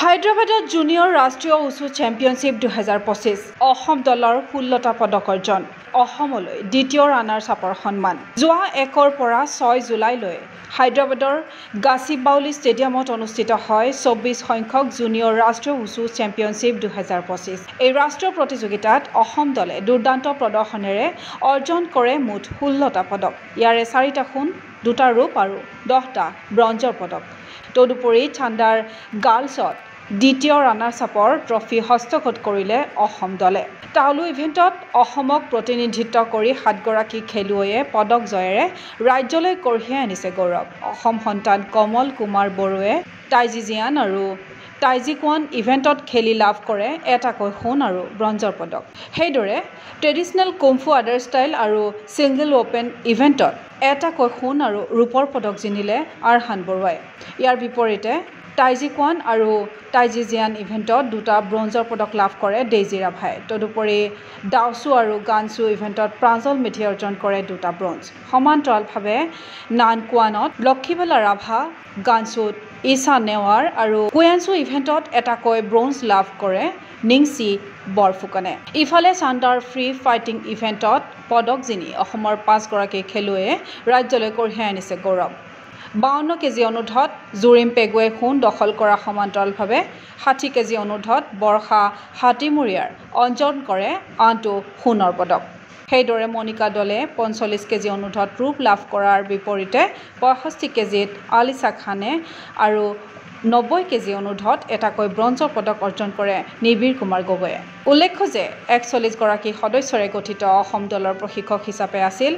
হায়দৰাবাদত জুনিয়ৰ ৰাষ্ট্ৰীয় উচু চেম্পিয়নশ্বিপ 2025 অসম দলৰ 16টা পদক অৰ্জন অসমলৈ দ্বিতীয় ৰানাৰ্ছ আপৰ সন্মান যোৱা 1 পৰা 6 জুলাইলৈ হায়দৰাবাদৰ গাছিবাউলি ষ্টেডিয়ামত অনুষ্ঠিত হয় 24 সংখ্যক জুনিয়ৰ ৰাষ্ট্ৰীয় উচু চেম্পিয়নশ্বিপ 2025 এই ৰাষ্ট্ৰীয় প্ৰতিযোগিতাত অসম দলে দুৰ্দান্ত প্ৰদৰ্শনেৰে অৰ্জন কৰে মুঠ 16টা পদক ইয়াৰে 4টা সোণ 2টা ৰূপ আৰু 10টা ব্ৰঞ্জৰ পদক তদুপৰি ঠাণ্ডাৰ গাৰ্লছত দ্বিতীয় ৰানাৰ্ছ আপৰ ট্ৰফি হস্তগত কৰিলে অসম দলে টাউলু ইভেণ্টত অসমক প্ৰতিনিধিত্ব কৰি 7গৰাকী খেলুৱৈয়ে পদক জয়েৰে ৰাজ্যলৈ কঢ়িয়াই আনিছে গৌৰৱ অসম সন্তান কমল কুমাৰ বড়োৱে টাইজিজিয়ান আৰু টাইজিকোৱান ইভেণ্টত খেলি লাভ কৰে এটাকৈ সোণ আৰু ব্ৰঞ্জৰ পদক সেইদৰে ট্ৰেডিশ্যনেল কুমফু আদাৰ ষ্টাইল আৰু ছিংগল অ'পেন ইভেণ্টত এটাকৈ সোণ আৰু ৰূপৰ পদক জিনিলে আৰহান বৰুৱাই ইয়াৰ বিপৰীতে টাইজিকোৱান আৰু টাইজিজিয়ান ইভেণ্টত 2টা ব্ৰঞ্জৰ পদক লাভ কৰে ডেইজি ৰাভাই তদুপৰি ডাউচু আৰু গানচু ইভেণ্টত প্ৰাঞ্জল মেধি অৰ্জন কৰে 2টা ব্ৰঞ্জ সমান্তৰালভাৱে নানকুৱানত লক্ষীবালা ৰাভা গানচুত ঈশা নেৱাৰ আৰু কুৱেনচু ইভেণ্টত এটাকৈ ব্ৰঞ্জ লাভ কৰে নিংচি বৰফুকনে ইফালে চাণ্ডাৰ ফ্ৰী ফাইটিং ইভেণ্টত পদক জিনি অসমৰ 5গৰাকী খেলুৱৈয়ে ৰাজ্যলৈ কঢ়িয়াই আনিছে গৌৰৱ 52 কেজি অনুৰ্ধত জুৰিম পেগুৱে সোণ দখল কৰা সমান্তৰালভাৱে 60 কেজি অনুৰ্ধত বৰ্ষা হাতীমুৰীয়াৰ অৰ্জন কৰে আনটো সোণৰ পদক সেইদৰে মণিকা দলে 45 কেজি অনুৰ্ধত ৰূপ লাভ কৰাৰ বিপৰীতে 65 কেজিত আলিছা খানে আৰু 90 কেজি অনুৰ্ধত এটাকৈ ব্ৰঞ্জৰ পদক অৰ্জন কৰে নিবিৰ কুমাৰ গগৈয়ে উল্লেখ্য যে 41গৰাকী সদস্যৰে গঠিত অসম দলৰ প্ৰশিক্ষক হিচাপে আছিল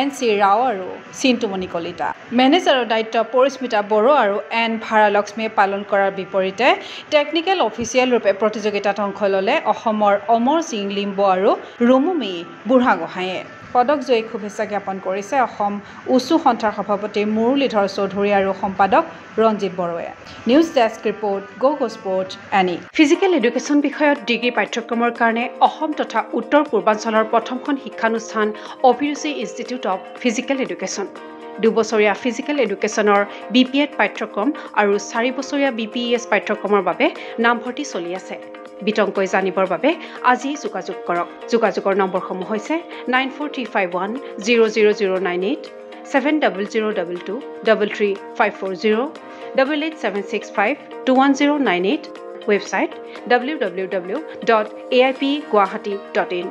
NC ৰাও আৰু চিন্তুমণি কলিতা মেনেজাৰৰ দায়িত্ব পৰিস্মিতা বড়ো আৰু এন ভাৰালক্ষ্মীয়ে পালন কৰাৰ বিপৰীতে টেকনিকেল অফিচিয়েল ৰূপে প্ৰতিযোগিতাত অংশ ল'লে অসমৰ অমৰ সিং লিম্বু আৰু ৰুমুমি বুঢ়াগোহাঁয়ে পদক জয়ীক শুভেচ্ছা জ্ঞাপন কৰিছে অসম উচু সন্থাৰ সভাপতি মুৰলীধৰ চৌধুৰী আৰু সম্পাদক ৰঞ্জিত বড়োৱে নিউজ ডেস্ক ৰিপৰ্ট গো স্পৰ্টছ এনি ফিজিকেল এডুকেশ্যন বিষয়ত ডিগ্ৰী পাঠ্যক্ৰমৰ কাৰণে অসম তথা উত্তৰ পূৰ্বাঞ্চলৰ প্ৰথমখন শিক্ষানুষ্ঠান অভিৰুচি ইনষ্টিটিউট অৱ ফিজিকেল এডুকেশ্যন 2 বছৰীয়া ফিজিকেল এডুকেশ্যনৰ BPEd পাঠ্যক্ৰম আৰু 4 বছৰীয়া BPES পাঠ্যক্ৰমৰ বাবে নামভৰ্তি চলি আছে বিতংকৈ জানিবৰ বাবে আজি যোগাযোগ কৰক যোগাযোগৰ নম্বৰসমূহ হৈছে 9435100098 7002233540 8876521098 ৱেবছাইট www.aipguwahati.in